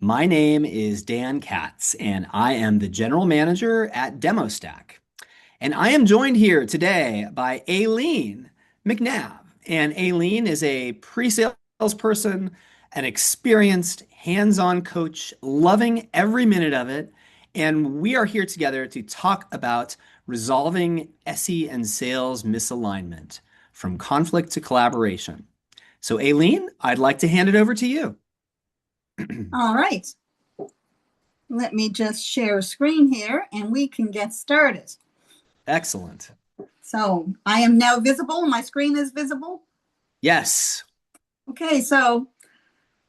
My name is Dan Katz, and I am the general manager at DemoStack. And I am joined here today by Aileen McNabb. And Aileen is a pre-sales person, an experienced hands-on coach, loving every minute of it. And we are here together to talk about resolving SE and sales misalignment from conflict to collaboration. So, Aileen, I'd like to hand it over to you. All right, let me just share a screen here and we can get started. Excellent. So I am now visible. My screen is visible. Yes. Okay, so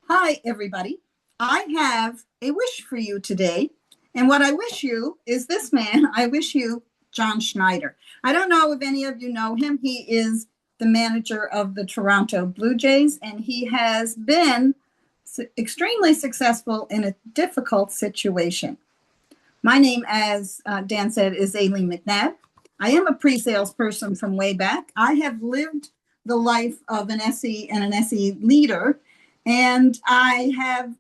hi, everybody. I have a wish for you today. And what I wish you is this man. I wish you John Schneider. I don't know if any of you know him. He is the manager of the Toronto Blue Jays, and he has been extremely successful in a difficult situation. My name, as Dan said, is Aileen McNabb. I am a pre-sales person from way back. I have lived the life of an SE and an SE leader, and I have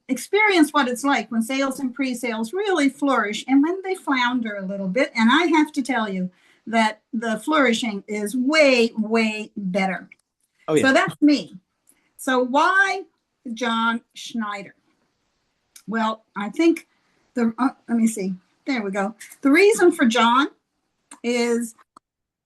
experienced what it's like when sales and pre-sales really flourish and when they flounder a little bit. And I have to tell you that the flourishing is way, way better. Oh, So yeah. that's me. So why John Schneider? Well, I think let me see. There we go. The reason for John is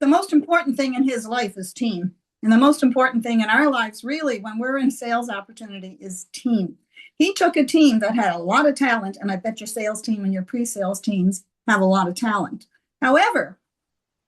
the most important thing in his life is team. And the most important thing in our lives, really, when we're in sales opportunity, is team. He took a team that had a lot of talent, and I bet your sales team and your pre-sales teams have a lot of talent. However,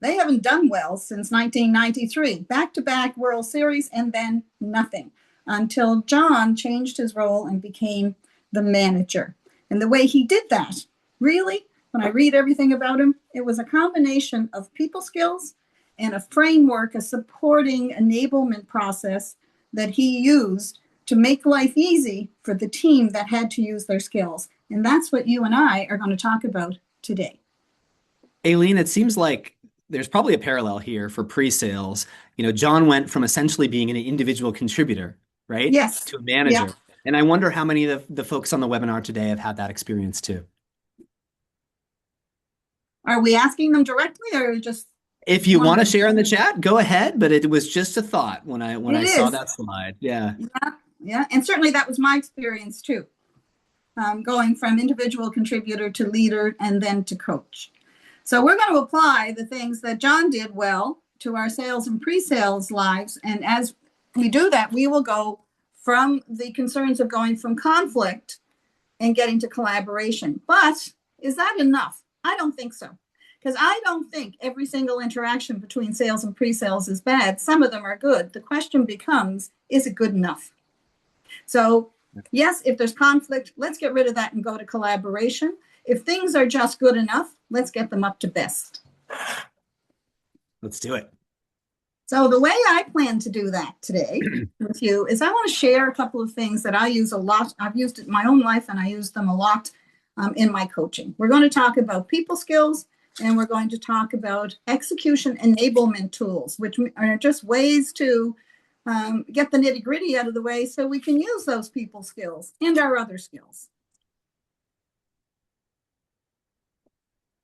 they haven't done well since 1993, back-to-back World Series, and then nothing until John changed his role and became the manager. And the way he did that, really, when I read everything about him, it was a combination of people skills and a framework, a supporting enablement process that he used to make life easy for the team that had to use their skills. And that's what you and I are going to talk about today. Aileen, it seems like there's probably a parallel here for pre-sales. John went from essentially being an individual contributor, right, Yes. to a Yeah. manager. And I wonder how many of the folks on the webinar today have had that experience too. Are we asking them directly or just If you want to wondering? share in the chat, go ahead. But it was just a thought when It I saw is. that slide. Yeah. Yeah. Yeah. And certainly that was my experience too, going from individual contributor to leader and then to coach. So we're going to apply the things that John did well to our sales and pre-sales lives. And as we do that, we will go from the concerns of going from conflict and getting to collaboration. But is that enough? I don't think so. Because I don't think every single interaction between sales and pre-sales is bad. Some of them are good. The question becomes, is it good enough? So yes, if there's conflict, let's get rid of that and go to collaboration. If things are just good enough, let's get them up to best. Let's do it. So the way I plan to do that today with you is I want to share a couple of things that I use a lot. I've used it in my own life and I use them a lot in my coaching. We're going to talk about people skills and we're going to talk about execution enablement tools, which are just ways to get the nitty gritty out of the way so we can use those people skills and our other skills.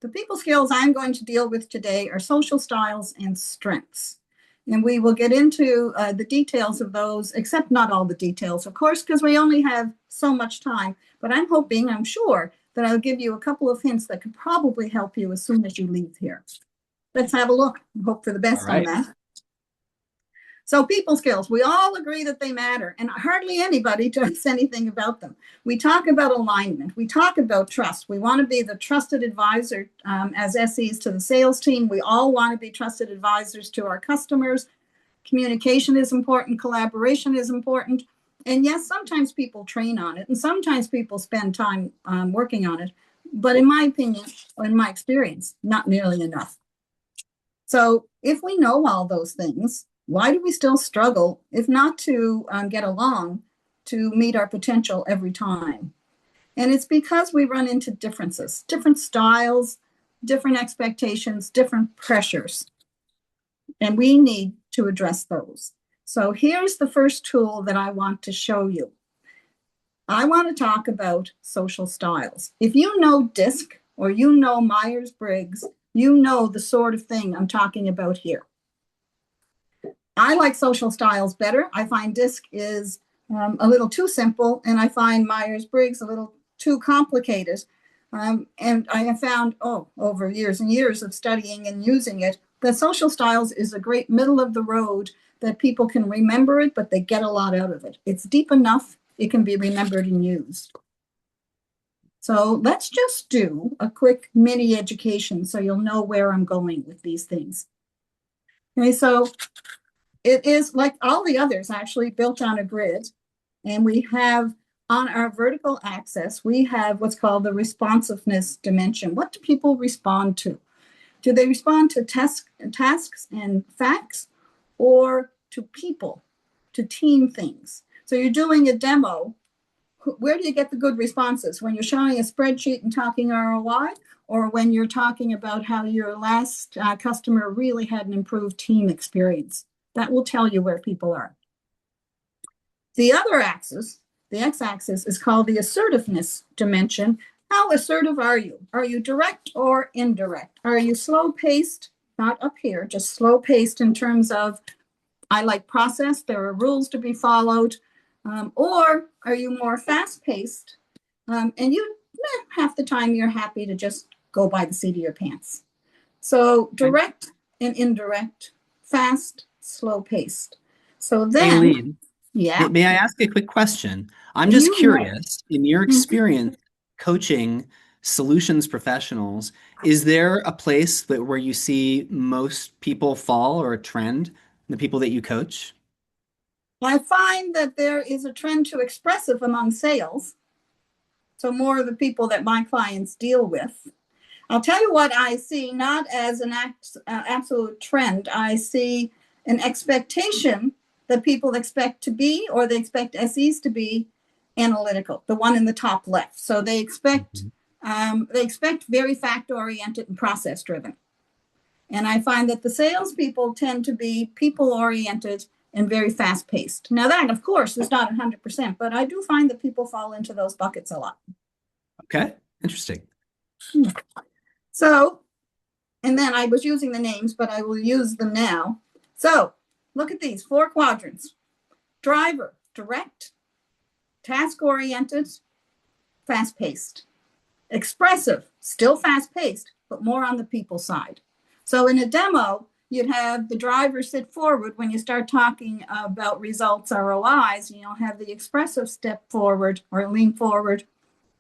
The people skills I'm going to deal with today are social styles and strengths. And we will get into the details of those, except not all the details, of course, because we only have so much time. But I'm sure that I'll give you a couple of hints that could probably help you as soon as you leave here. Let's have a look and hope for the best on that. So people skills, we all agree that they matter, and hardly anybody does anything about them. We talk about alignment. We talk about trust. We want to be the trusted advisor as SEs to the sales team. We all want to be trusted advisors to our customers. Communication is important. Collaboration is important. And yes, sometimes people train on it, and sometimes people spend time working on it. But in my opinion, or in my experience, not nearly enough. So if we know all those things, why do we still struggle, if not to get along, to meet our potential every time? And it's because we run into differences, different styles, different expectations, different pressures. And we need to address those. So here's the first tool that I want to show you. I want to talk about social styles. If you know DISC or you know Myers-Briggs, you know the sort of thing I'm talking about here. I like social styles better. I find DISC is a little too simple, and I find Myers-Briggs a little too complicated. And I have found, over years and years of studying and using it, that social styles is a great middle of the road that people can remember it, but they get a lot out of it. It's deep enough, it can be remembered and used. So let's just do a quick mini education so you'll know where I'm going with these things. Okay, so it is like all the others, actually built on a grid. And we have on our vertical axis, we have what's called the responsiveness dimension. What do people respond to? Do they respond to tasks and facts, or to people, to team things? So you're doing a demo. Where do you get the good responses? When you're showing a spreadsheet and talking ROI, or when you're talking about how your last customer really had an improved team experience? That will tell you where people are. The other axis, the x-axis, is called the assertiveness dimension. How assertive are you? Are you direct or indirect? Are you slow-paced? Not up here, just slow-paced in terms of, I like process, there are rules to be followed. Or are you more fast-paced? And you, half the time, you're happy to just go by the seat of your pants. So direct and indirect, fast, slow-paced. So then, Aileen, yeah, may I ask a quick question? I'm just you know. curious, in your experience coaching solutions professionals, is there a place where you see most people fall, or a trend in the people that you coach? I find that there is a trend to expressive among sales. So more of the people that my clients deal with. I'll tell you what I see, not as an absolute trend. I see an expectation that people expect to be, or they expect SEs to be, analytical, the one in the top left. So they expect Mhm. very fact oriented and process driven. And I find that the salespeople tend to be people oriented and very fast paced. Now, that, of course, is not 100%, but I do find that people fall into those buckets a lot. Okay, interesting. So, and then I was using the names, but I will use them now. So, look at these 4 quadrants: driver, direct, task oriented, fast paced; expressive, still fast paced, but more on the people side. So in a demo, you'd have the driver sit forward when you start talking about results, ROIs, and you'll have the expressive step forward or lean forward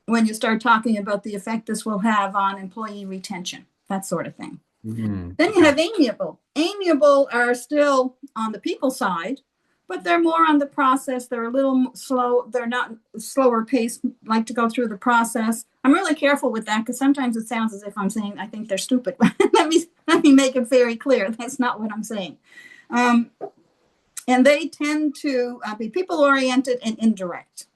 when you start talking about the effect this will have on employee retention, that sort of thing. Then you Okay. have amiable. Amiable are still on the people side, but they're more on the process. They're a little slow. They're not slower paced, like to go through the process. I'm really careful with that because sometimes it sounds as if I'm saying I think they're stupid. let me make it very clear. That's not what I'm saying. And they tend to be people oriented and indirect.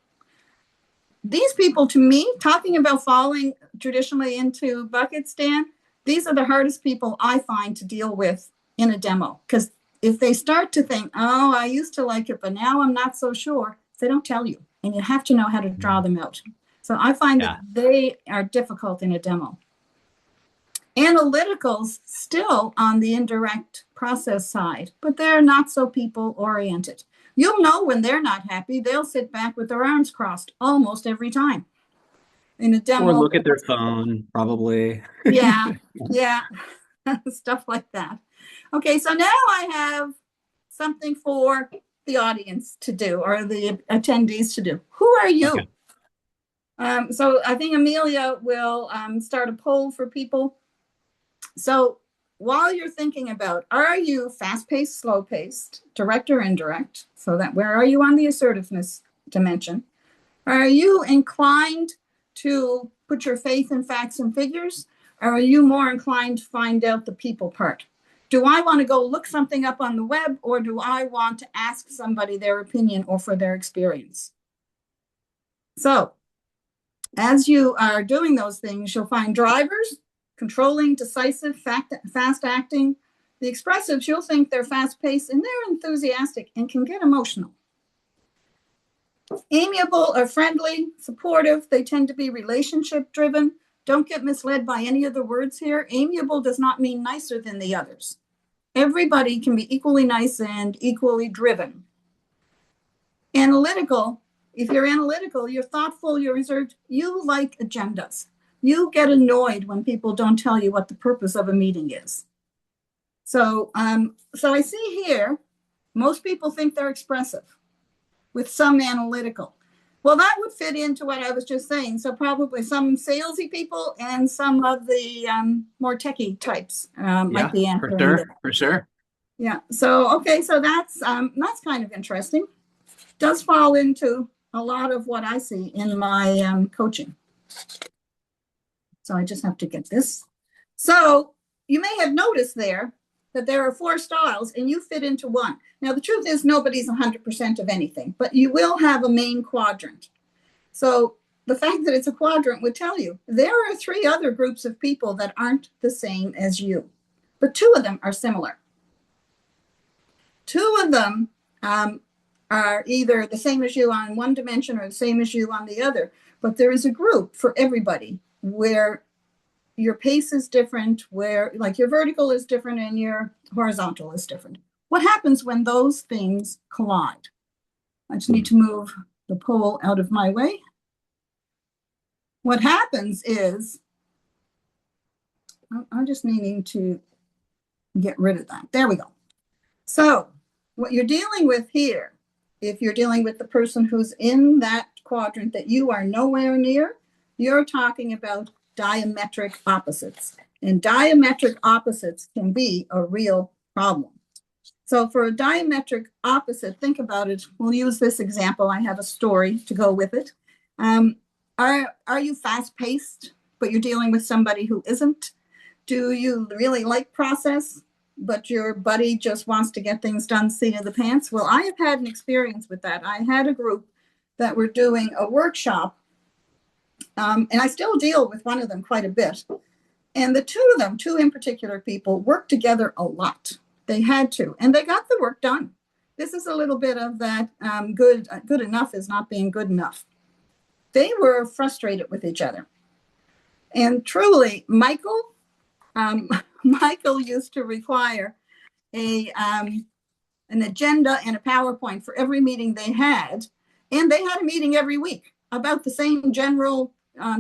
These people, to me, talking about falling traditionally into buckets, Dan, these are the hardest people I find to deal with in a demo. Because if they start to think, oh, I used to like it, but now I'm not so sure, they don't tell you. And you have to know how to draw them out. So I find that Yeah. they are difficult in a demo. Analyticals still on the indirect process side, but they're not so people oriented. You'll know when they're not happy, they'll sit back with their arms crossed almost every time in a Or demo. look at their phone, probably. Yeah, yeah, stuff like that. Okay, so now I have something for the audience to do, or the attendees to do. Who are Okay. you? So I think Amelia will start a poll for people. So while you're thinking about, are you fast-paced, slow-paced, direct or indirect? So that, where are you on the assertiveness dimension? Are you inclined to put your faith in facts and figures? Or are you more inclined to find out the people part? Do I want to go look something up on the web, or do I want to ask somebody their opinion or for their experience? So as you are doing those things, you'll find drivers, controlling, decisive, fast acting. The expressives, you'll think they're fast paced and they're enthusiastic and can get emotional. Amiable or friendly, supportive. They tend to be relationship driven. Don't get misled by any of the words here. Amiable does not mean nicer than the others. Everybody can be equally nice and equally driven. Analytical, if you're analytical, you're thoughtful, you're reserved, you like agendas. You get annoyed when people don't tell you what the purpose of a meeting is. So I see here, most people think they're expressive with some analytical. Well, that would fit into what I was just saying. So probably some salesy people and some of the more techie types might Yeah, be for answering this. sure, for sure. Yeah. So okay. So that's kind of interesting. Does fall into a lot of what I see in my coaching. So I just have to get this. So you may have noticed there that there are 4 styles and you fit into one. Now, the truth is nobody's 100% of anything, but you will have a main quadrant. So the fact that it's a quadrant would tell you there are 3 other groups of people that aren't the same as you, but 2 of them are similar. 2 of them are either the same as you on one dimension or the same as you on the other, but there is a group for everybody where your pace is different, where like your vertical is different and your horizontal is different. What happens when those things collide? I just need to move the pole out of my way. What happens is, I'm just needing to get rid of that. There we go. So what you're dealing with here, if you're dealing with the person who's in that quadrant that you are nowhere near, you're talking about diametric opposites. And diametric opposites can be a real problem. So for a diametric opposite, think about it. We'll use this example. I have a story to go with it. Are you fast-paced, but you're dealing with somebody who isn't? Do you really like process, but your buddy just wants to get things done seat of the pants? Well, I have had an experience with that. I had a group that were doing a workshop, and I still deal with one of them quite a bit. And the 2 of them, 2 in particular people, worked together a lot. They had to, and they got the work done. This is a little bit of that good enough is not being good enough. They were frustrated with each other. And truly, Michael used to require an agenda and a PowerPoint for every meeting they had. And they had a meeting every week about the same general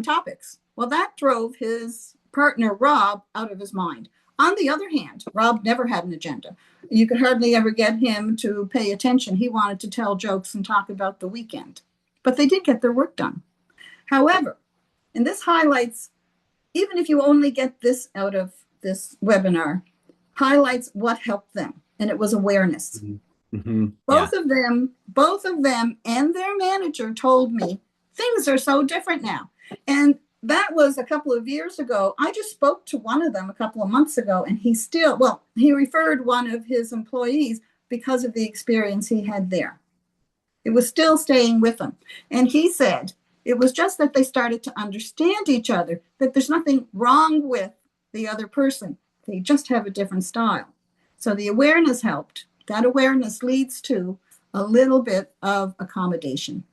topics. Well, that drove his partner, Rob, out of his mind. On the other hand, Rob never had an agenda. You could hardly ever get him to pay attention. He wanted to tell jokes and talk about the weekend. But they did get their work done. However, and this highlights, even if you only get this out of this webinar, highlights what helped them. And it was awareness. Mm-hmm. Both of them and their manager told me things are so different now. And that was a couple of years ago. I just spoke to one of them a couple of months ago, and he referred one of his employees because of the experience he had there. It was still staying with him. And he said it was just that they started to understand each other, that there's nothing wrong with the other person. They just have a different style. So the awareness helped. That awareness leads to a little bit of accommodation.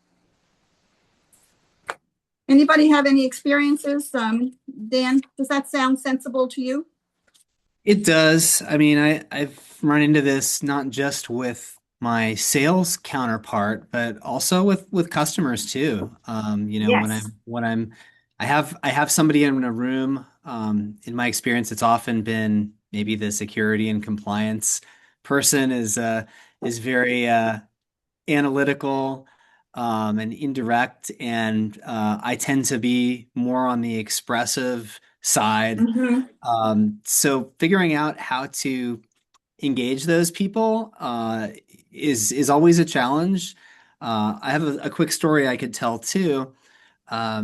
Anybody have any experiences? Dan, does that sound sensible to you? It does. I mean, I've run into this not just with my sales counterpart, but also with customers too. Yes. I have somebody in a room. In my experience, it's often been maybe the security and compliance person is very analytical and indirect, and I tend to be more on the expressive side. Mm-hmm. So figuring out how to engage those people is always a challenge. I have a quick story I could tell too. A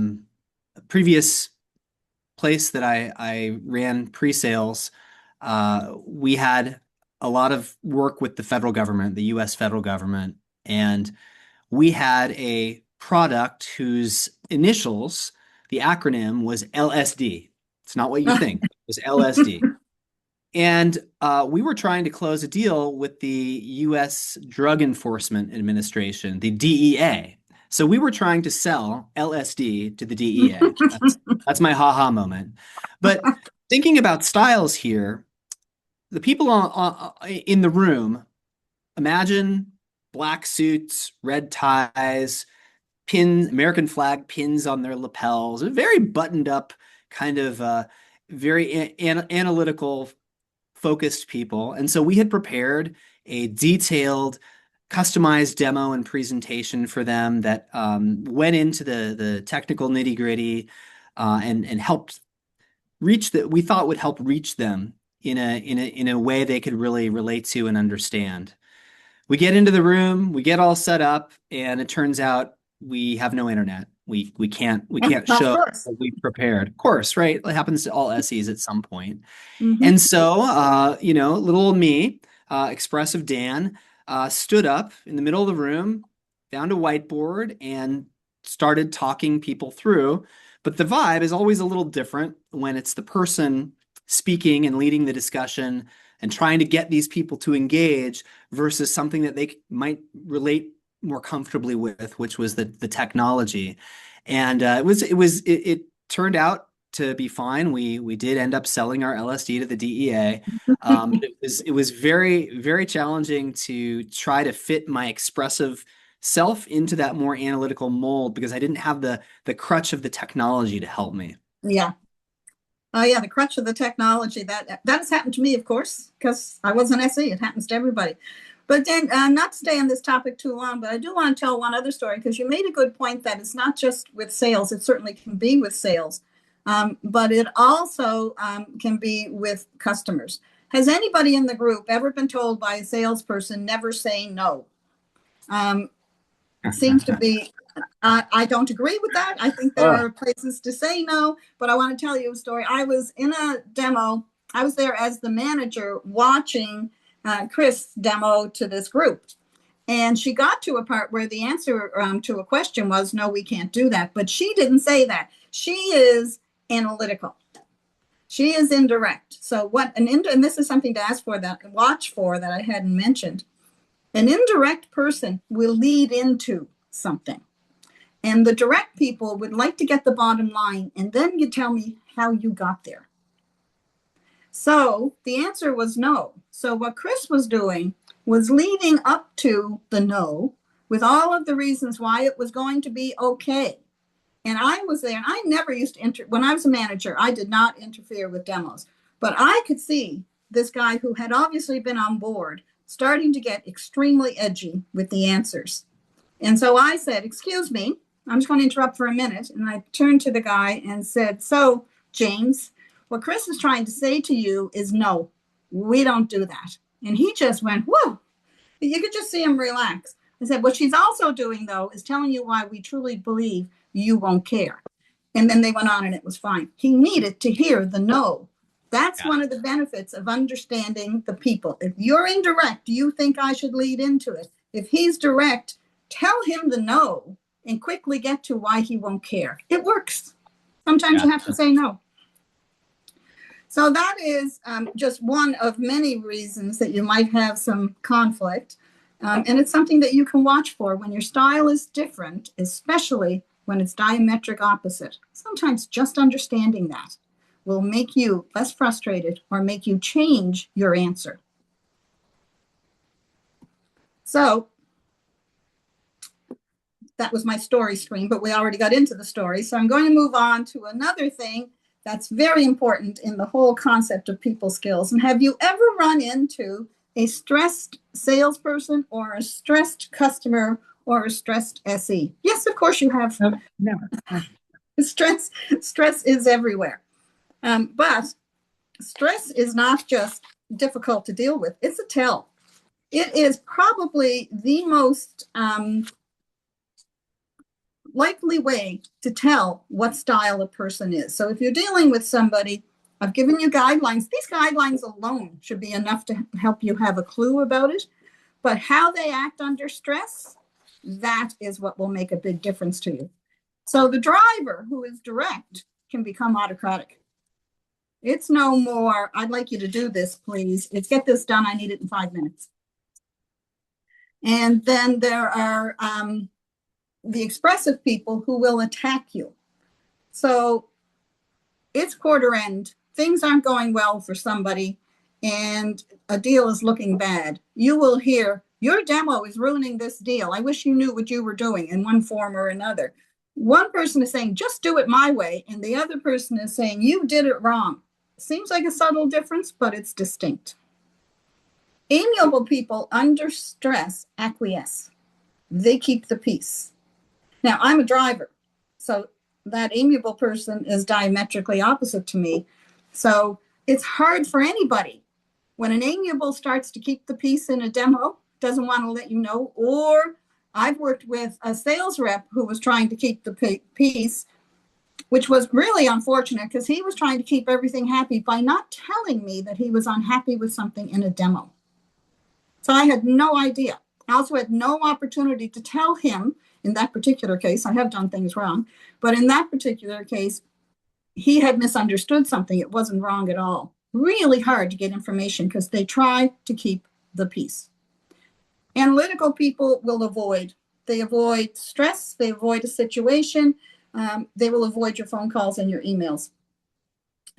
previous place that I ran pre-sales, we had a lot of work with the federal government, the US federal government, and we had a product whose initials, the acronym was LSD. It's not what you think. It was LSD. And we were trying to close a deal with the US Drug Enforcement Administration, the DEA. So we were trying to sell LSD to the DEA. That's my haha moment. But thinking about styles here, the people in the room, imagine black suits, red ties, pins, American flag pins on their lapels, a very buttoned up, kind of very analytical, focused people. And so we had prepared a detailed, customized demo and presentation for them that went into the technical nitty gritty and helped reach that we thought would help reach them in a way they could really relate to and understand. We get into the room, we get all set up, and it turns out we have no internet. We can't Of show course. what we prepared. Of course, right? It happens to all SEs at some point. Hmm. And so, little old me, expressive Dan, stood up in the middle of the room, found a whiteboard, and started talking people through. But the vibe is always a little different when it's the person speaking and leading the discussion and trying to get these people to engage versus something that they might relate more comfortably with, which was the technology. And it turned out to be fine. We did end up selling our LSD to the DEA. It was very, very challenging to try to fit my expressive self into that more analytical mold because I didn't have the crutch of the technology to help me. Yeah. Oh yeah, the crutch of the technology that has happened to me, of course, because I was an SE. It happens to everybody. But then, not to stay on this topic too long, but I do want to tell one other story because you made a good point that it's not just with sales. It certainly can be with sales, but it also can be with customers. Has anybody in the group ever been told by a salesperson never say no? Um, Seems to be. I don't agree with that. I think there Oh, are places to say no, but I want to tell you a story. I was in a demo. I was there as the manager watching Chris demo to this group. And she got to a part where the answer to a question was, no, we can't do that. But she didn't say that. She is analytical. She is indirect. So and this is something to ask for that, watch for that I hadn't mentioned. An indirect person will lead into something. And the direct people would like to get the bottom line, and then you tell me how you got there. So the answer was no. So what Chris was doing was leading up to the no with all of the reasons why it was going to be okay. And I was there, and I never used to when I was a manager, I did not interfere with demos. But I could see this guy who had obviously been on board starting to get extremely edgy with the answers. And so I said, excuse me, I'm just going to interrupt for a minute. And I turned to the guy and said, so, James, what Chris is trying to say to you is no, we don't do that. And he just went, whoa. You could just see him relax. I said, what she's also doing, though, is telling you why we truly believe you won't care. And then they went on and it was fine. He needed to hear the no. That's yeah, one of the benefits of understanding the people. If you're indirect, you think I should lead into it. If he's direct, tell him the no and quickly get to why he won't care. It works. Sometimes yeah. you have to say no. So that is just one of many reasons that you might have some conflict. And it's something that you can watch for when your style is different, especially when it's diametric opposite. Sometimes just understanding that will make you less frustrated or make you change your answer. So that was my story stream, but we already got into the story. So I'm going to move on to another thing that's very important in the whole concept of people skills. And have you ever run into a stressed salesperson or a stressed customer or a stressed SE? Yes, of course you have. No, never. Stress is everywhere. But stress is not just difficult to deal with, it's a tell. It is probably the most likely way to tell what style a person is. So if you're dealing with somebody, I've given you guidelines. These guidelines alone should be enough to help you have a clue about it. But how they act under stress, that is what will make a big difference to you. So the driver who is direct can become autocratic. It's no more, I'd like you to do this, please. It's get this done. I need it in 5 minutes. And then there are the expressive people who will attack you. So it's quarter end, things aren't going well for somebody, and a deal is looking bad. You will hear, your demo is ruining this deal. I wish you knew what you were doing in one form or another. One person is saying, just do it my way. And the other person is saying, you did it wrong. Seems like a subtle difference, but it's distinct. Amiable people under stress acquiesce. They keep the peace. Now, I'm a driver, so that amiable person is diametrically opposite to me. So it's hard for anybody when an amiable starts to keep the peace in a demo, doesn't want to let you know, or I've worked with a sales rep who was trying to keep the peace, which was really unfortunate because he was trying to keep everything happy by not telling me that he was unhappy with something in a demo. So I had no idea. I also had no opportunity to tell him in that particular case. I have done things wrong, but in that particular case, he had misunderstood something. It wasn't wrong at all. Really hard to get information because they try to keep the peace. Analytical people will avoid. They avoid stress. They avoid a situation. They will avoid your phone calls and your emails.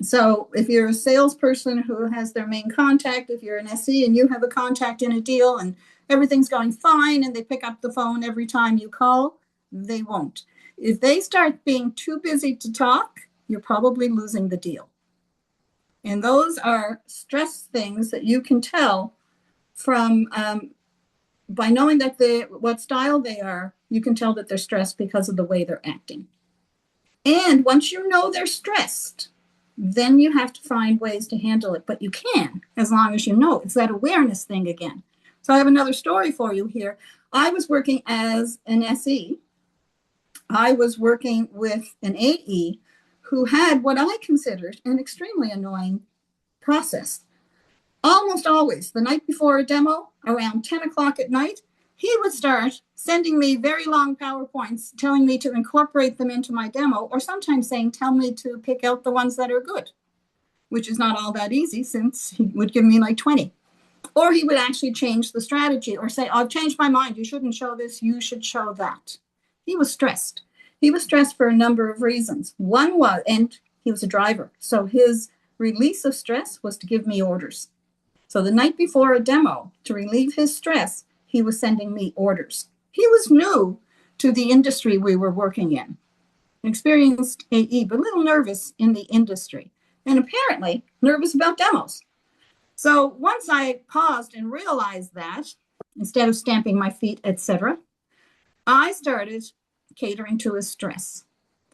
So if you're a salesperson who has their main contact, if you're an SE and you have a contact in a deal and everything's going fine and they pick up the phone every time you call, they won't. If they start being too busy to talk, you're probably losing the deal. And those are stress things that you can tell from by knowing that what style they are, you can tell that they're stressed because of the way they're acting. And once you know they're stressed, then you have to find ways to handle it. But you can, as long as you know. It's that awareness thing again. So I have another story for you here. I was working as an SE. I was working with an AE who had what I considered an extremely annoying process. Almost always, the night before a demo, around 10 o'clock at night, he would start sending me very long PowerPoints, telling me to incorporate them into my demo, or sometimes saying, tell me to pick out the ones that are good, which is not all that easy since he would give me like 20. Or he would actually change the strategy or say, I've changed my mind. You shouldn't show this. You should show that. He was stressed. He was stressed for a number of reasons. One was, and he was a driver. So his release of stress was to give me orders. So the night before a demo, to relieve his stress, he was sending me orders. He was new to the industry we were working in, an experienced AE, but a little nervous in the industry, and apparently nervous about demos. So once I paused and realized that, instead of stamping my feet, etc., I started catering to his stress.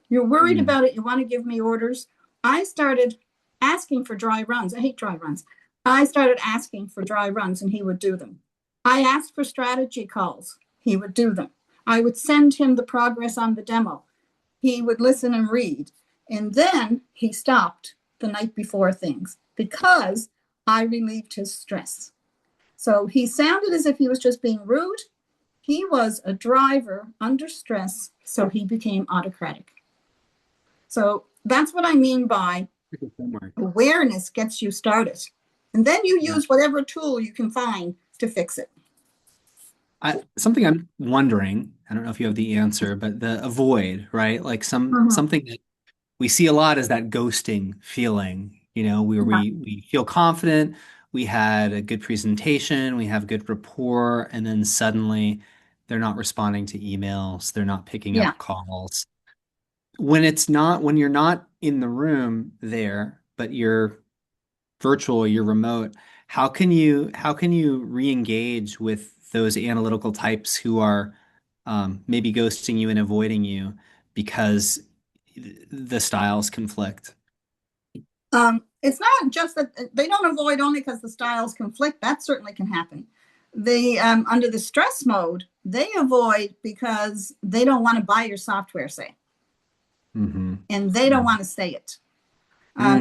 You're worried about it. You want to give me orders. I started asking for dry runs. I hate dry runs. I started asking for dry runs and he would do them. I asked for strategy calls. He would do them. I would send him the progress on the demo. He would listen and read. And then he stopped the night before things because I relieved his stress. So he sounded as if he was just being rude. He was a driver under stress, so he became autocratic. So that's what I mean by awareness gets you started. And then you use whatever tool you can find to fix it. Something I'm wondering, I don't know if you have the answer, but the avoid, right? Like something that we see a lot is that ghosting feeling, where we feel confident, we had a good presentation, we have good rapport, and then suddenly they're not responding to emails, they're not picking up calls. When you're not in the room there, but you're virtual, you're remote, how can you re-engage with those analytical types who are maybe ghosting you and avoiding you because the styles conflict? It's not just that they don't avoid only because the styles conflict. That certainly can happen. They under the stress mode, they avoid because they don't want to buy your software, say, and they don't want to say it.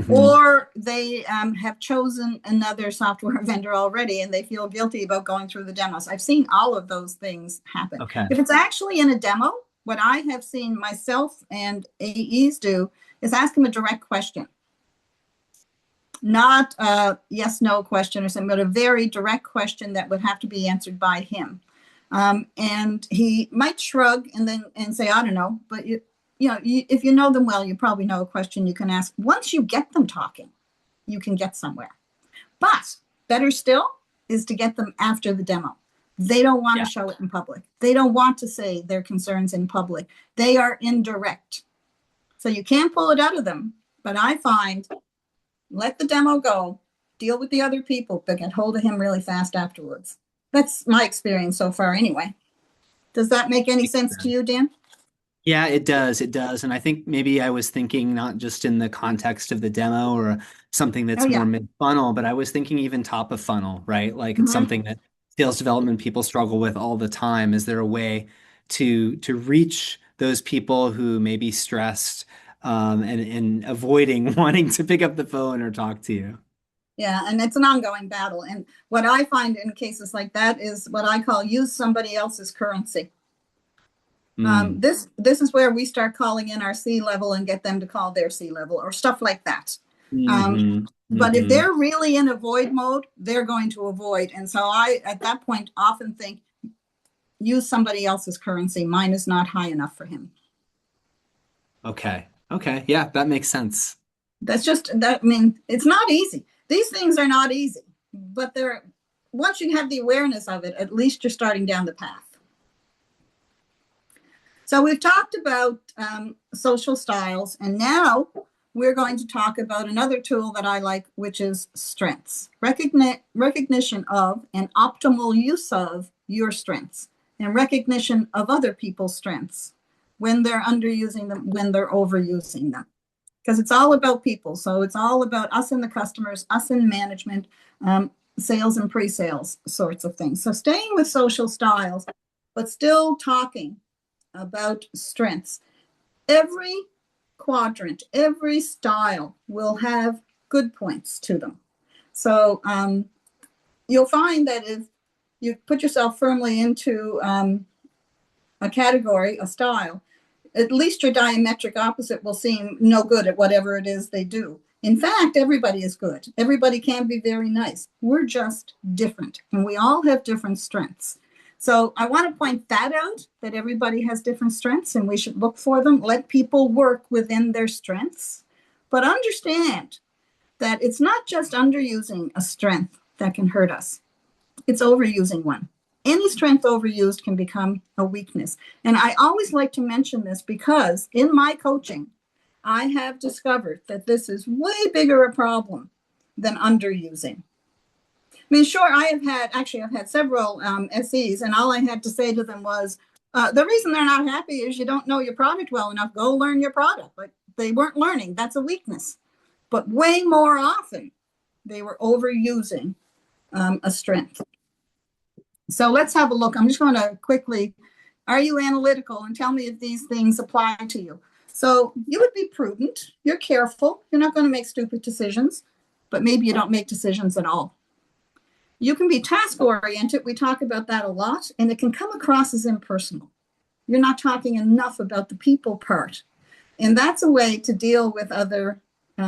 Or they have chosen another software vendor already and they feel guilty about going through the demos. I've seen all of those things happen. Okay. If it's actually in a demo, what I have seen myself and AEs do is ask them a direct question. Not a yes, no question or something, but a very direct question that would have to be answered by him. And he might shrug and then and say, I don't know, but if you know them well, you probably know a question you can ask. Once you get them talking, you can get somewhere. But better still is to get them after the demo. They don't want Yeah. to show it in public. They don't want to say their concerns in public. They are indirect. So you can't pull it out of them. But I find let the demo go, deal with the other people, but get hold of him really fast afterwards. That's my experience so far, anyway. Does that make any sense to you, Dan? Yeah, it does. It does. And I think maybe I was thinking not just in the context of the demo or something Oh, that's more yeah. mid-funnel, but I was thinking even top of funnel, right? Like it's Mm-hmm. something that sales development people struggle with all the time. Is there a way to reach those people who may be stressed and avoiding wanting to pick up the phone or talk to you? Yeah, and it's an ongoing battle. And what I find in cases like that is what I call use somebody else's currency. Mm. This is where we start calling in our C level and get them to call their C level or stuff like that. Um, Hmm. but if Hmm. they're really in avoid mode, they're going to avoid. And so I, at that point, often think use somebody else's currency. Mine is not high enough for him. Okay. Okay. Yeah, that makes sense. That's just that. I mean, it's not easy. These things are not easy, but they're once you have the awareness of it, at least you're starting down the path. So we've talked about social styles, and now we're going to talk about another tool that I like, which is strengths. Recognition of and optimal use of your strengths, and recognition of other people's strengths when they're underusing them, when they're overusing them. Because it's all about people. So it's all about us and the customers, us and management, sales and pre-sales sorts of things. So staying with social styles, but still talking about strengths. Every quadrant, every style will have good points to them. So you'll find that if you put yourself firmly into a category, a style, at least your diametric opposite will seem no good at whatever it is they do. In fact, everybody is good. Everybody can be very nice. We're just different, and we all have different strengths. So I want to point that out, that everybody has different strengths and we should look for them. Let people work within their strengths, but understand that it's not just underusing a strength that can hurt us, it's overusing one. Any strength overused can become a weakness. And I always like to mention this because in my coaching, I have discovered that this is way bigger a problem than underusing. I mean, sure, I've had several SEs, and all I had to say to them was, the reason they're not happy is you don't know your product well enough. Go learn your product. But they weren't learning. That's a weakness. But way more often, they were overusing a strength. So let's have a look. I'm just going to quickly, are you analytical? And tell me if these things apply to you. So you would be prudent. You're careful. You're not going to make stupid decisions, but maybe you don't make decisions at all. You can be task oriented. We talk about that a lot, and it can come across as impersonal. You're not talking enough about the people part. And that's a way to deal with other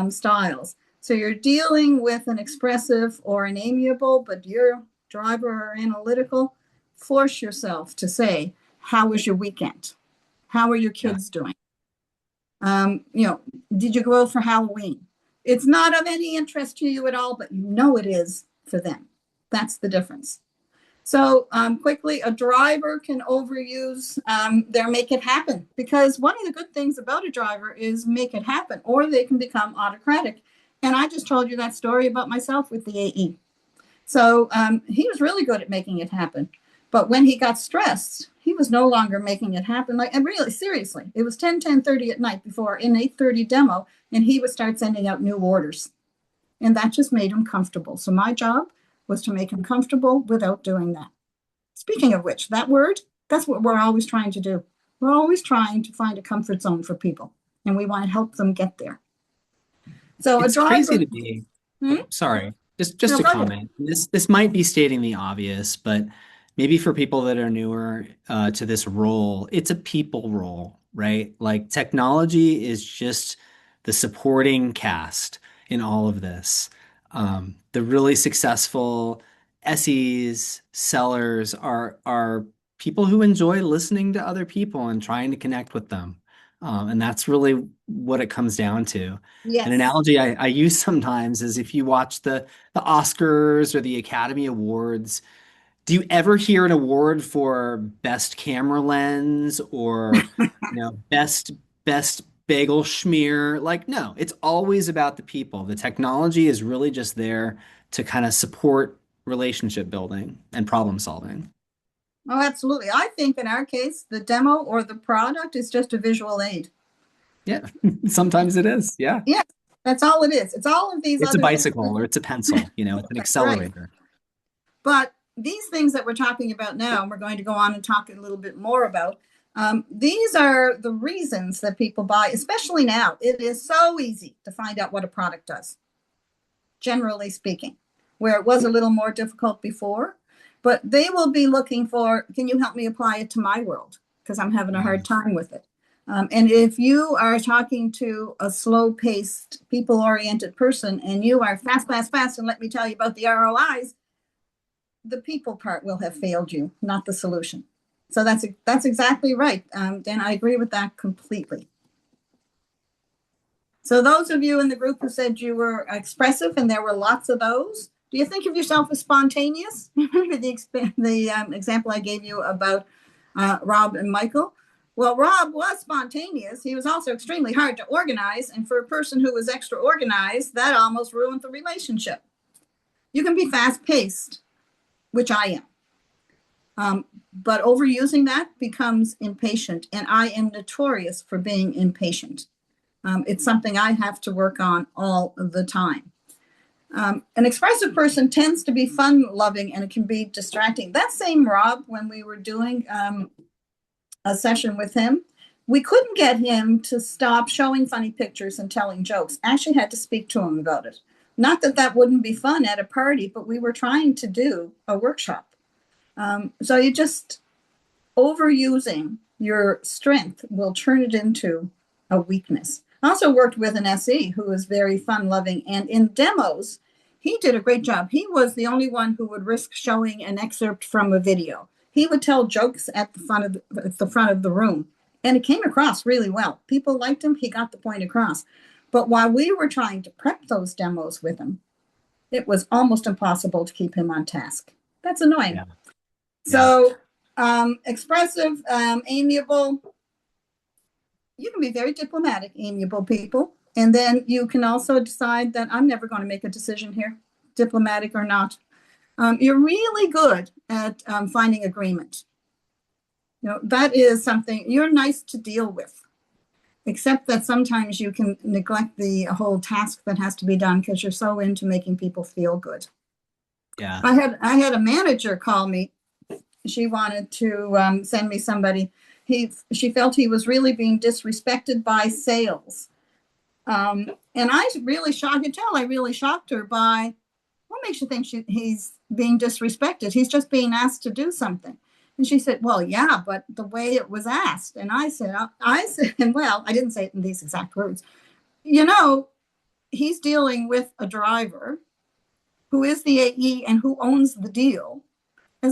styles. So you're dealing with an expressive or an amiable, but you're driver or analytical. Force yourself to say, how was your weekend? How are your Yeah. kids doing? Did you go out for Halloween? It's not of any interest to you at all, but you know it is for them. That's the difference. So quickly, a driver can overuse their make it happen, because one of the good things about a driver is make it happen, or they can become autocratic. And I just told you that story about myself with the AE. So he was really good at making it happen. But when he got stressed, he was no longer making it happen. And really, seriously, it was 10:30 at night before an 8:30 demo, and he would start sending out new orders. And that just made him comfortable. So my job was to make him comfortable without doing that. Speaking of which, that word, that's what we're always trying to do. We're always trying to find a comfort zone for people, and we want to help them get there. So a It's crazy driver, to me. hmm? Oh, sorry. Just No, a go ahead. comment. This might be stating the obvious, but maybe for people that are newer to this role, it's a people role, right? Like technology is just the supporting cast in all of this. The really successful SEs, sellers are people who enjoy listening to other people and trying to connect with them. And that's really what it comes down to. An Yes. analogy I use sometimes is if you watch the Oscars or the Academy Awards, do you ever hear an award for best camera lens or, best bagel schmear? Like, no, it's always about the people. The technology is really just there to kind of support relationship building and problem solving. Oh, absolutely. I think in our case, the demo or the product is just a visual aid. Yeah, sometimes it is. Yeah. Yeah, that's all it is. It's all of these It's a other things. bicycle or it's a pencil, it's an That's right. accelerator. But these things that we're talking about now, and we're going to go on and talk a little bit more about, these are the reasons that people buy, especially now. It is so easy to find out what a product does, generally speaking, where it was a little more difficult before. But they will be looking for, can you help me apply it to my world? Because I'm having a Yeah. hard time with it. And if you are talking to a slow paced, people oriented person and you are fast, fast, fast, and let me tell you about the ROIs, the people part will have failed you, not the solution. So that's exactly right. And I agree with that completely. So those of you in the group who said you were expressive, and there were lots of those, do you think of yourself as spontaneous? the example I gave you about Rob and Michael. Well, Rob was spontaneous. He was also extremely hard to organize. And for a person who was extra organized, that almost ruined the relationship. You can be fast paced, which I am. But overusing that becomes impatient. And I am notorious for being impatient. It's something I have to work on all the time. An expressive person tends to be fun loving and it can be distracting. That same Rob, when we were doing a session with him, we couldn't get him to stop showing funny pictures and telling jokes. Actually had to speak to him about it. Not that that wouldn't be fun at a party, but we were trying to do a workshop. So you just overusing your strength will turn it into a weakness. I also worked with an SE who was very fun loving, and in demos, he did a great job. He was the only one who would risk showing an excerpt from a video. He would tell jokes at the front of the room, and it came across really well. People liked him. He got the point across. But while we were trying to prep those demos with him, it was almost impossible to keep him on task. That's annoying. Yeah. So expressive, amiable. You can be very diplomatic, amiable people. And then you can also decide that I'm never going to make a decision here, diplomatic or not. You're really good at finding agreement. That is something you're nice to deal with, except that sometimes you can neglect the whole task that has to be done because you're so into making people feel good. Yeah. I had a manager call me. She wanted to send me somebody. She felt he was really being disrespected by sales. And I really shocked her. I really shocked her by, what makes you think he's being disrespected? He's just being asked to do something. And she said, well, yeah, but the way it was asked. And I said, well, I didn't say it in these exact words. He's dealing with a driver who is the AE and who owns the deal.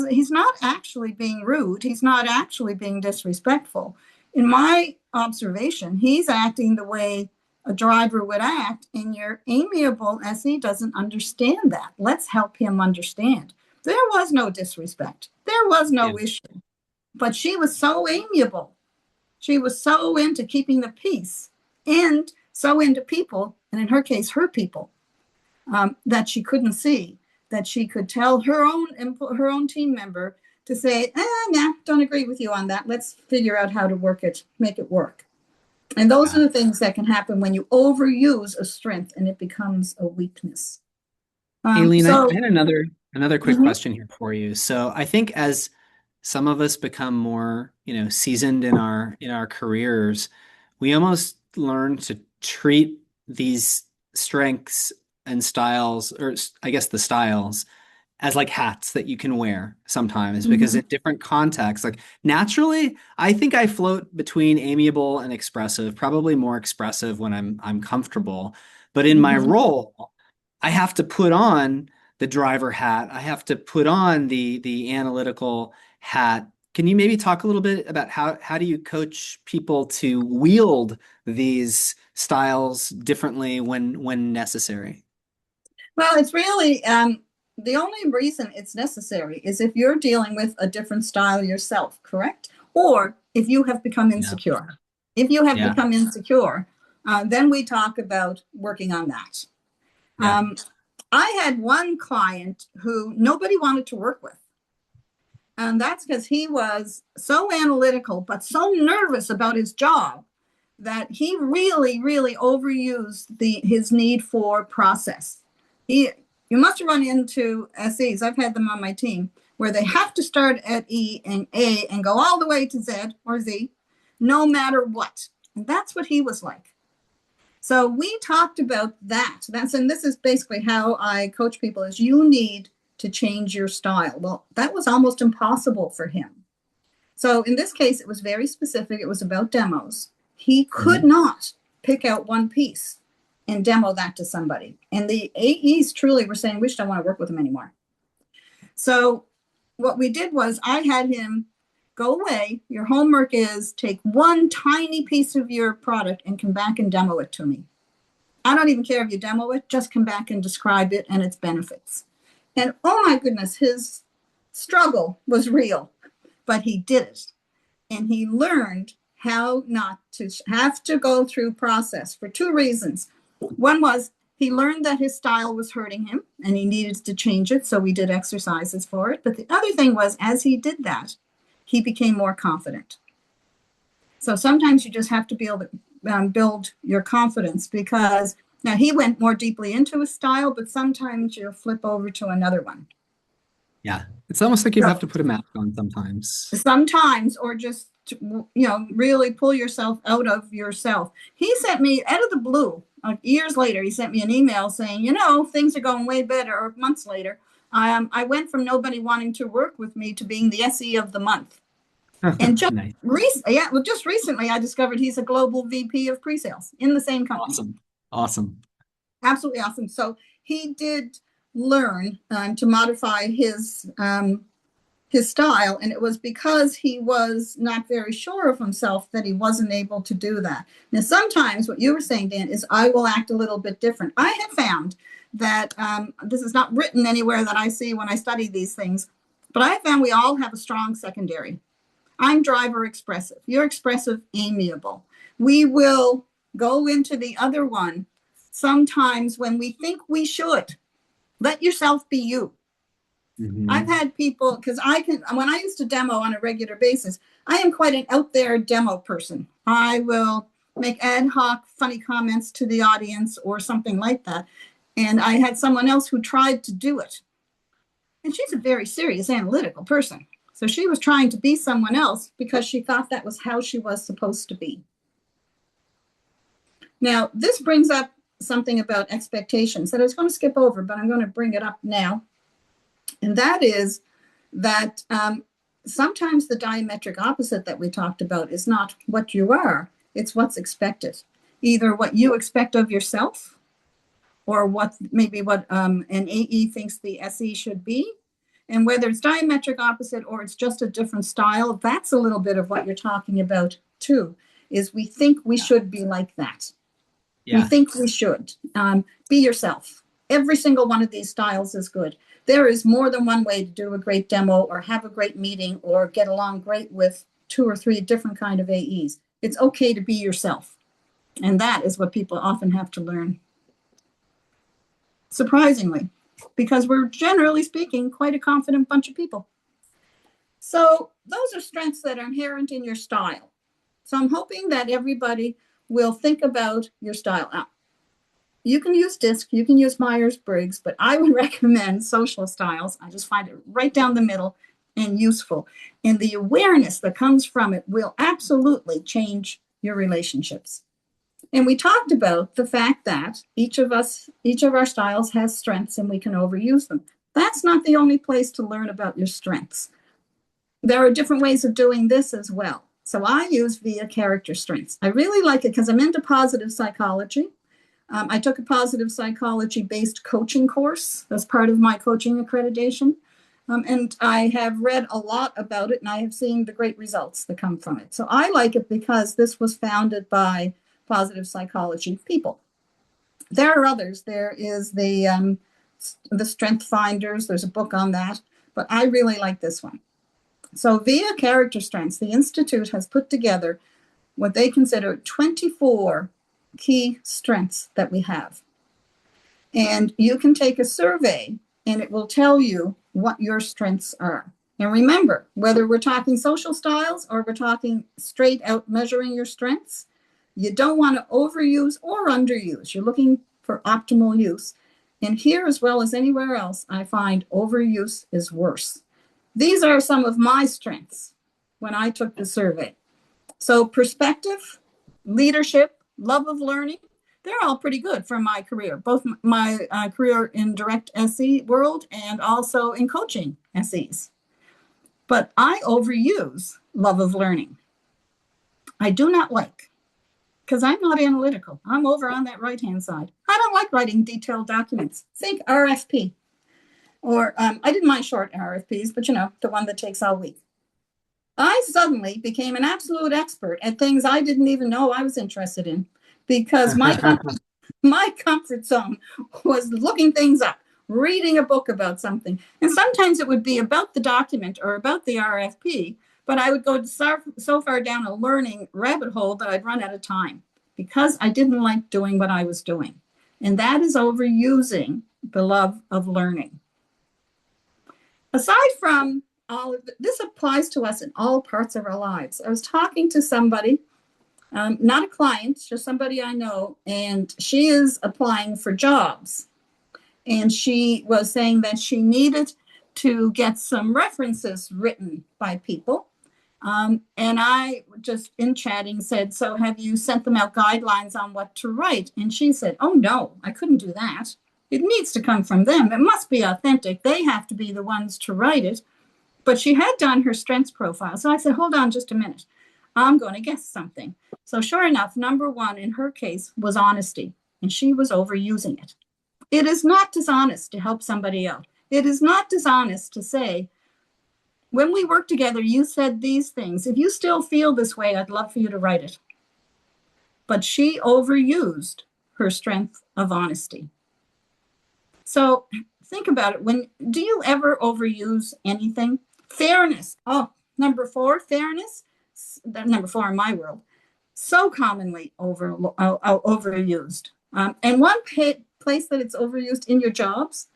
He's not actually being rude. He's not actually being disrespectful. In my observation, he's acting the way a driver would act, and your amiable SE doesn't understand that. Let's help him understand. There was no disrespect. There was no issue. But she was so amiable. She was so into keeping the peace and so into people, and in her case, her people, that she couldn't see, that she could tell her own team member to say, nah, don't agree with you on that. Let's figure out how to make it work. And those are the things that can happen when you overuse a strength and it becomes a weakness. Aileen, I had another quick Mhm. question here for you. So I think as some of us become more, seasoned in our careers, we almost learn to treat these strengths and styles, or I guess the styles, as like hats that you can wear sometimes, because in different contexts, like naturally, I think I float between amiable and expressive, probably more expressive when I'm comfortable. But in my Mhm. role, I have to put on the driver hat. I have to put on the analytical hat Can you maybe talk a little bit about how do you coach people to wield these styles differently when necessary? Well, it's really the only reason it's necessary is if you're dealing with a different style yourself, correct? Or if you have become Yeah. insecure. If you have Yeah. become insecure, then we talk about working on that. Yeah. Um, I had one client who nobody wanted to work with. And that's because he was so analytical, but so nervous about his job that he really, really overused his need for process. He, you must have run into SEs. I've had them on my team where they have to start at E and A and go all the way to Z or Z, no matter what. And that's what he was like. So we talked about that. And this is basically how I coach people: is you need to change your style. Well, that was almost impossible for him. So in this case, it was very specific. It was about demos. He could Mhm. not pick out one piece and demo that to somebody. And the AEs truly were saying, we just don't want to work with him anymore. So what we did was I had him go away. Your homework is take one tiny piece of your product and come back and demo it to me. I don't even care if you demo it, just come back and describe it and its benefits. And oh my goodness, his struggle was real, but he did it. And he learned how not to have to go through process for two reasons. One was he learned that his style was hurting him and he needed to change it. So we did exercises for it. But the other thing was, as he did that, he became more confident. So sometimes you just have to be able to build your confidence, because now he went more deeply into his style, but sometimes you'll flip over to another one. Yeah. It's almost like you So have to put a mask on sometimes. sometimes, or just, really pull yourself out of yourself. He sent me out of the blue, years later, he sent me an email saying, things are going way better, or months later. I went from nobody wanting to work with me to being the SE of the month. And Nice. just recently, I discovered he's a global VP of pre-sales in the same company. Awesome. Awesome. Absolutely awesome. So he did learn to modify his style, and it was because he was not very sure of himself that he wasn't able to do that. Now, sometimes what you were saying, Dan, is I will act a little bit different. I have found that this is not written anywhere that I see when I study these things, but I found we all have a strong secondary. I'm driver expressive. You're expressive, amiable. We will go into the other one sometimes when we think we should. Let yourself be you. I've Hmm. had people, because when I used to demo on a regular basis, I am quite an out there demo person. I will make ad hoc funny comments to the audience or something like that. And I had someone else who tried to do it. And she's a very serious analytical person. So she was trying to be someone else because she thought that was how she was supposed to be. Now, this brings up something about expectations that I was going to skip over, but I'm going to bring it up now. And that is that sometimes the diametric opposite that we talked about is not what you are, it's what's expected. Either what you expect of yourself, or what an AE thinks the SE should be. And whether it's diametric opposite or it's just a different style, that's a little bit of what you're talking about too, is we think we Yeah. should be like that. We Yeah. think we should. Be yourself. Every single one of these styles is good. There is more than one way to do a great demo or have a great meeting or get along great with two or three different kind of AEs. It's okay to be yourself. And that is what people often have to learn. Surprisingly, because we're generally speaking quite a confident bunch of people. So those are strengths that are inherent in your style. So I'm hoping that everybody will think about your style. Now, you can use DISC, you can use Myers-Briggs, but I would recommend social styles. I just find it right down the middle and useful. And the awareness that comes from it will absolutely change your relationships. And we talked about the fact that each of our styles has strengths and we can overuse them. That's not the only place to learn about your strengths. There are different ways of doing this as well. So I use via character strengths. I really like it because I'm into positive psychology. I took a positive psychology based coaching course as part of my coaching accreditation. And I have read a lot about it, and I have seen the great results that come from it. So I like it because this was founded by positive psychology people. There are others. There is the Strength Finders. There's a book on that, but I really like this one. So via character strengths, the Institute has put together what they consider 24 key strengths that we have. And you can take a survey and it will tell you what your strengths are. And remember, whether we're talking social styles or we're talking straight out measuring your strengths, you don't want to overuse or underuse. You're looking for optimal use. And here, as well as anywhere else, I find overuse is worse. These are some of my strengths when I took the survey. So perspective, leadership, love of learning, they're all pretty good for my career, both my career in direct SE world and also in coaching SEs. But I overuse love of learning. I do not like, because I'm not analytical. I'm over on that right-hand side. I don't like writing detailed documents. Think RFP. Or I didn't mind short RFPs, but the one that takes all week. I suddenly became an absolute expert at things I didn't even know I was interested in because my comfort zone was looking things up, reading a book about something. And sometimes it would be about the document or about the RFP, but I would go so far down a learning rabbit hole that I'd run out of time because I didn't like doing what I was doing. And that is overusing the love of learning. Aside from all of this applies to us in all parts of our lives. I was talking to somebody, not a client, just somebody I know, and she is applying for jobs. And she was saying that she needed to get some references written by people. And I just in chatting said, so have you sent them out guidelines on what to write? And she said, oh, no, I couldn't do that. It needs to come from them. It must be authentic. They have to be the ones to write it. But she had done her strengths profile. So I said, hold on just a minute. I'm going to guess something. So sure enough, number one in her case was honesty, and she was overusing it. It is not dishonest to help somebody out. It is not dishonest to say, when we work together, you said these things. If you still feel this way, I'd love for you to write it. But she overused her strength of honesty. So think about it. Do you ever overuse anything? Fairness. Oh, number four, fairness. Number four in my world. So commonly overused. And one place that it's overused in your jobs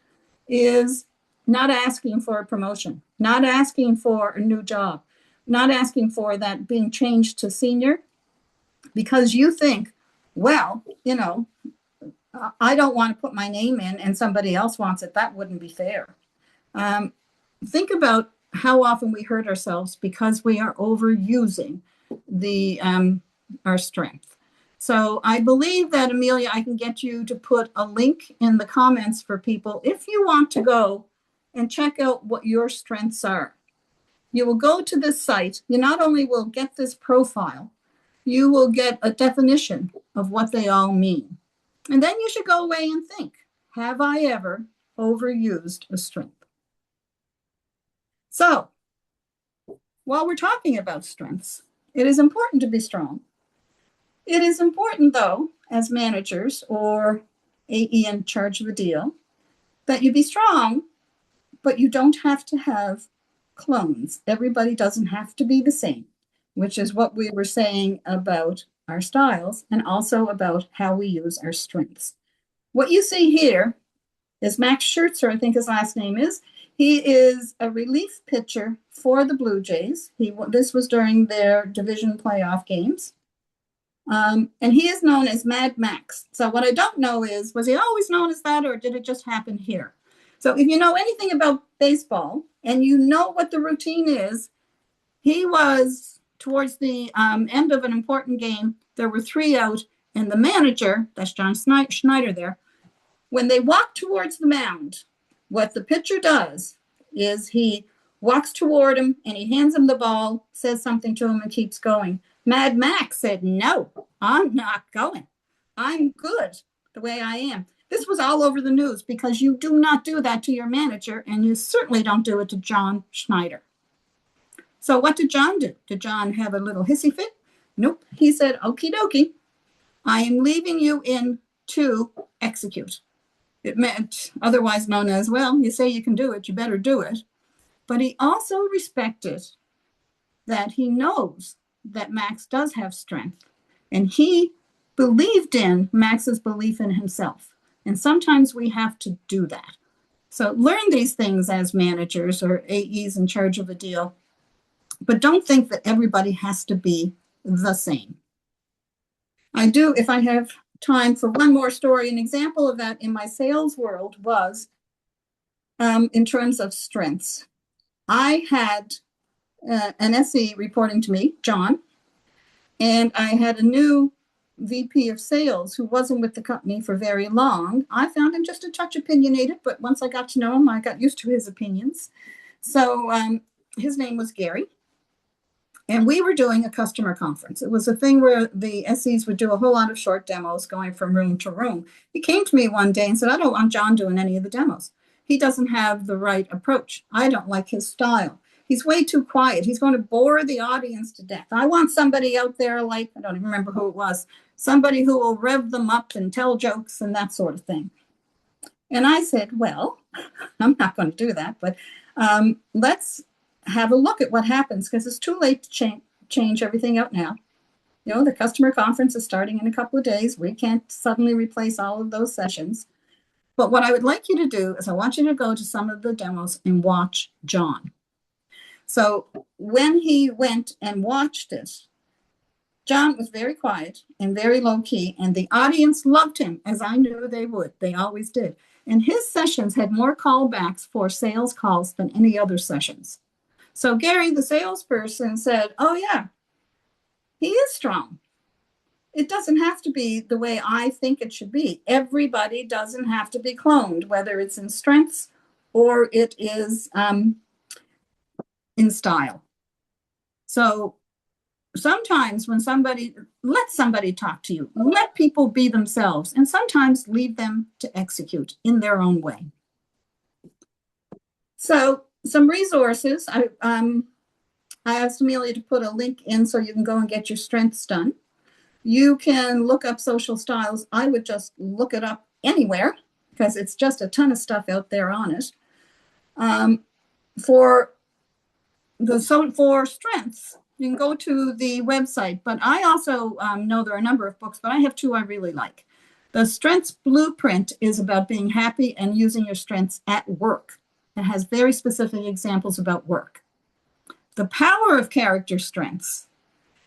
is not asking for a promotion, not asking for a new job, not asking for that being changed to senior, because you think, well, I don't want to put my name in and somebody else wants it. That wouldn't be fair. Think about how often we hurt ourselves because we are overusing our strength. So I believe that, Amelia, I can get you to put a link in the comments for people if you want to go and check out what your strengths are. You will go to this site. You not only will get this profile, you will get a definition of what they all mean. And then you should go away and think, have I ever overused a strength? So while we're talking about strengths, it is important to be strong. It is important, though, as managers or AE in charge of a deal, that you be strong, but you don't have to have clones. Everybody doesn't have to be the same, which is what we were saying about our styles and also about how we use our strengths. What you see here is Max Scherzer, I think his last name is. He is a relief pitcher for the Blue Jays. This was during their division playoff games. And he is known as Mad Max. So what I don't know is, was he always known as that, or did it just happen here? So if you know anything about baseball and you know what the routine is, he was towards the end of an important game. There were 3 out, and the manager, that's John Schneider there, when they walk towards the mound, what the pitcher does is he walks toward him and he hands him the ball, says something to him, and keeps going. Mad Max said, no, I'm not going. I'm good the way I am. This was all over the news because you do not do that to your manager, and you certainly don't do it to John Schneider. So what did John do? Did John have a little hissy fit? Nope. He said, okie dokie, I am leaving you in to execute. It meant, otherwise known as, well, you say you can do it, you better do it. But he also respected that he knows that Max does have strength, and he believed in Max's belief in himself. And sometimes we have to do that. So learn these things as managers or AEs in charge of a deal, but don't think that everybody has to be the same. I do, if I have time for one more story, an example of that in my sales world was in terms of strengths. I had an SE reporting to me, John, and I had a new VP of sales who wasn't with the company for very long. I found him just a touch opinionated, but once I got to know him, I got used to his opinions. So his name was Gary. And we were doing a customer conference. It was a thing where the SEs would do a whole lot of short demos going from room to room. He came to me one day and said, I don't want John doing any of the demos. He doesn't have the right approach. I don't like his style. He's way too quiet. He's going to bore the audience to death. I want somebody out there like, I don't even remember who it was, somebody who will rev them up and tell jokes and that sort of thing. And I said, well, I'm not going to do that, but let's have a look at what happens, because it's too late to change everything out now. You know, the customer conference is starting in a couple of days. We can't suddenly replace all of those sessions. But what I would like you to do is I want you to go to some of the demos and watch John. So when he went and watched it, John was very quiet and very low key, and the audience loved him, as I knew they would. They always did. And his sessions had more callbacks for sales calls than any other sessions. So Gary, the salesperson, said, oh, yeah, he is strong. It doesn't have to be the way I think it should be. Everybody doesn't have to be cloned, whether it's in strengths or it is in style. So sometimes when let somebody talk to you, let people be themselves, and sometimes leave them to execute in their own way. So some resources, I asked Amelia to put a link in so you can go and get your strengths done. You can look up social styles. I would just look it up anywhere because it's just a ton of stuff out there on it. For strengths, you can go to the website, but I also know there are a number of books, but I have two I really like. The Strengths Blueprint is about being happy and using your strengths at work. It has very specific examples about work. The Power of Character Strengths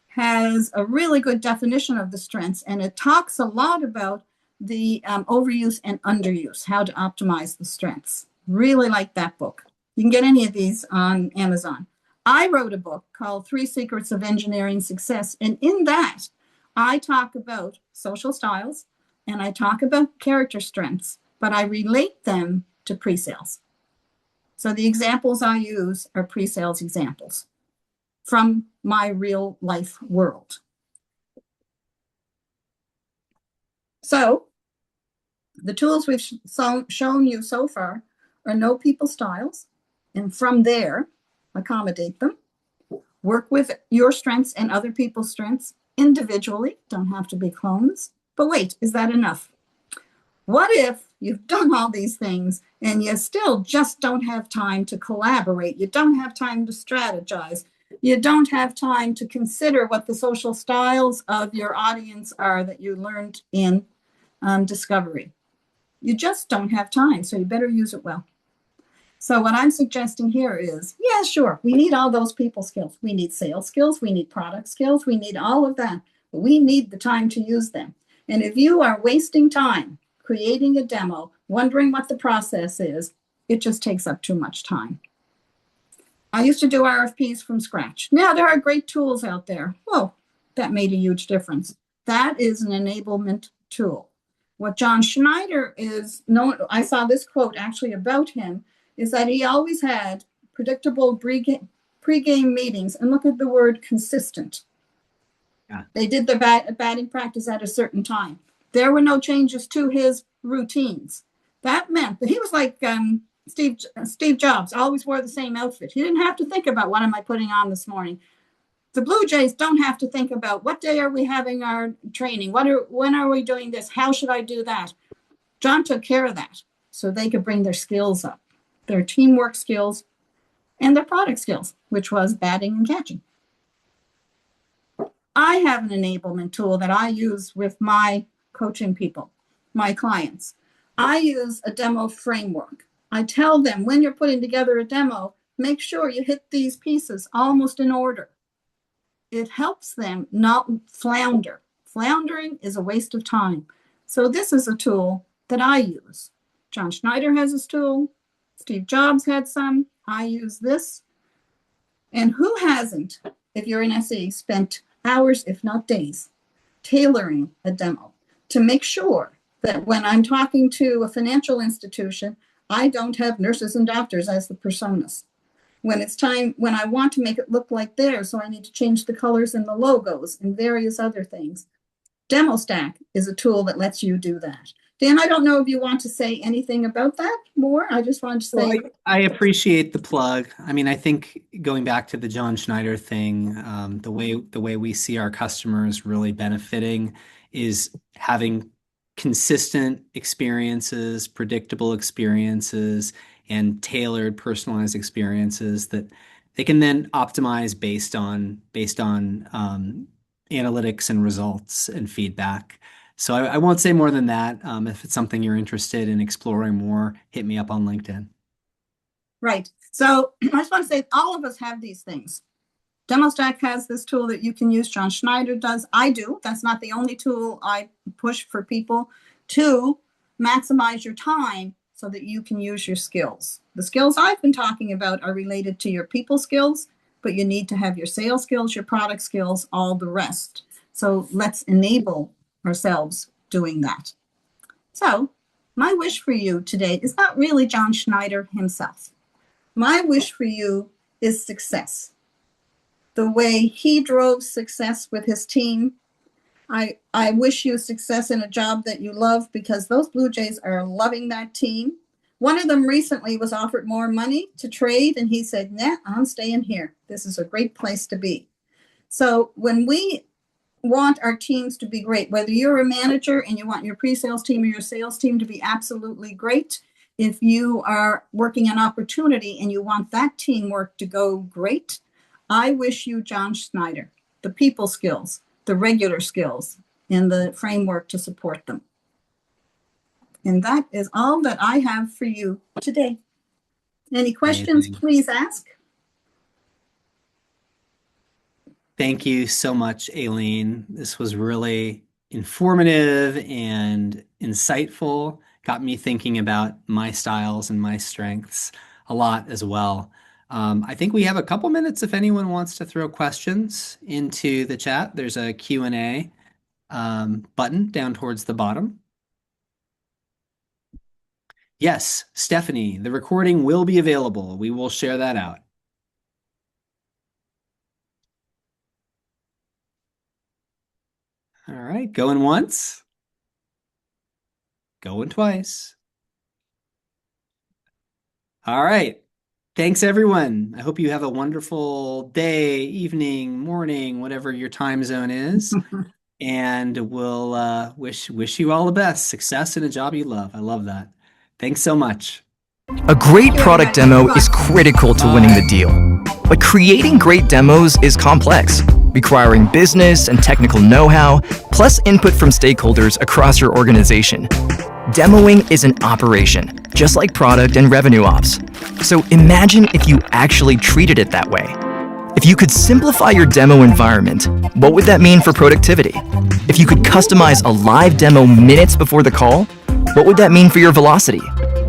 has a really good definition of the strengths, and it talks a lot about the overuse and underuse, how to optimize the strengths. Really like that book. You can get any of these on Amazon. I wrote a book called 3 Secrets of Engineering Success, and in that, I talk about social styles and I talk about character strengths, but I relate them to pre-sales. So the examples I use are pre-sales examples from my real life world. So the tools we've shown you so far are know people's styles, and from there, accommodate them. Work with your strengths and other people's strengths individually, don't have to be clones. But wait, is that enough? What if you've done all these things and you still just don't have time to collaborate? You don't have time to strategize. You don't have time to consider what the social styles of your audience are that you learned in discovery. You just don't have time, so you better use it well. So what I'm suggesting here is, yeah, sure, we need all those people skills. We need sales skills. We need product skills. We need all of that. But we need the time to use them. And if you are wasting time creating a demo, wondering what the process is, it just takes up too much time. I used to do RFPs from scratch. Now there are great tools out there. Well, that made a huge difference. That is an enablement tool. What John Schneider is known, I saw this quote actually about him, is that he always had predictable pre-game meetings, and look at the word consistent. Yeah. They did the batting practice at a certain time. There were no changes to his routines. That meant that he was like Steve Jobs, always wore the same outfit. He didn't have to think about what am I putting on this morning. The Blue Jays don't have to think about what day are we having our training? When are we doing this? How should I do that? John took care of that so they could bring their skills up, their teamwork skills and their product skills, which was batting and catching. I have an enablement tool that I use with my coaching people, my clients. I use a demo framework. I tell them when you're putting together a demo, make sure you hit these pieces almost in order. It helps them not flounder. Floundering is a waste of time. So this is a tool that I use. John Schneider has this tool. Steve Jobs had some. I use this. And who hasn't, if you're in SE, spent hours, if not days, tailoring a demo to make sure that when I'm talking to a financial institution, I don't have nurses and doctors as the personas. When it's time, when I want to make it look like theirs, so I need to change the colors and the logos and various other things. DemoStack is a tool that lets you do that. Dan, I don't know if you want to say anything about that more. I just wanted to say. Well, I appreciate the plug. I mean, I think going back to the John Schneider thing, the way we see our customers really benefiting is having consistent experiences, predictable experiences, and tailored, personalized experiences that they can then optimize based on analytics and results and feedback. So I won't say more than that. If it's something you're interested in exploring more, hit me up on LinkedIn. Right. So I just want to say all of us have these things. DemoStack has this tool that you can use. John Schneider does. I do. That's not the only tool I push for people to maximize your time so that you can use your skills. The skills I've been talking about are related to your people skills, but you need to have your sales skills, your product skills, all the rest. So let's enable ourselves doing that. So my wish for you today is not really John Schneider himself. My wish for you is success. The way he drove success with his team. I wish you success in a job that you love, because those Blue Jays are loving that team. One of them recently was offered more money to trade, and he said, nah, I'm staying here. This is a great place to be. So when we want our teams to be great, whether you're a manager and you want your pre-sales team or your sales team to be absolutely great, if you are working an opportunity and you want that teamwork to go great, I wish you John Schneider, the people skills, the regular skills, and the framework to support them. And that is all that I have for you today. Any questions, please ask. Thank you so much, Aileen. This was really informative and insightful. Got me thinking about my styles and my strengths a lot as well. I think we have a couple minutes if anyone wants to throw questions into the chat. There's a Q&A button down towards the bottom. Yes, Stephanie, the recording will be available. We will share that out. All right, going once. Going twice. All right. Thanks, everyone. I hope you have a wonderful day, evening, morning, whatever your time zone is. And we'll wish you all the best. Success in a job you love. I love that. Thanks so much. A great product demo is critical to winning the deal. But creating great demos is complex, requiring business and technical know-how, plus input from stakeholders across your organization. Demoing is an operation, just like product and revenue ops. So imagine if you actually treated it that way. If you could simplify your demo environment, what would that mean for productivity? If you could customize a live demo minutes before the call, what would that mean for your velocity?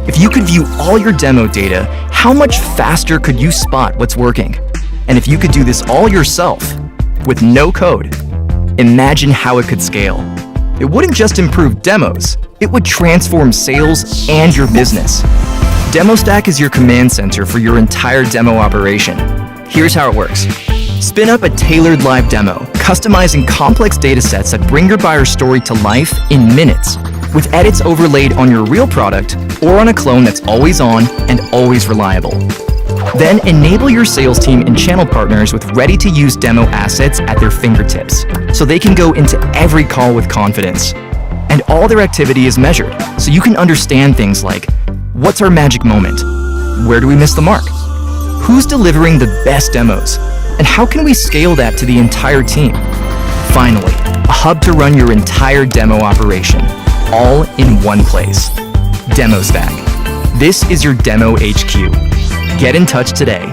If you could view all your demo data, how much faster could you spot what's working? And if you could do this all yourself, with no code, imagine how it could scale. It wouldn't just improve demos, it would transform sales and your business. DemoStack is your command center for your entire demo operation. Here's how it works. Spin up a tailored live demo, customizing complex datasets that bring your buyer's story to life in minutes. with edits overlaid on your real product or on a clone that's always on and always reliable. Then enable your sales team and channel partners with ready-to-use demo assets at their fingertips, so they can go into every call with confidence. And all their activity is measured, so you can understand things like, what's our magic moment? Where do we miss the mark? Who's delivering the best demos? And how can we scale that to the entire team? Finally, a hub to run your entire demo operation, all in one place. DemoStack. This is your Demo HQ. Get in touch today.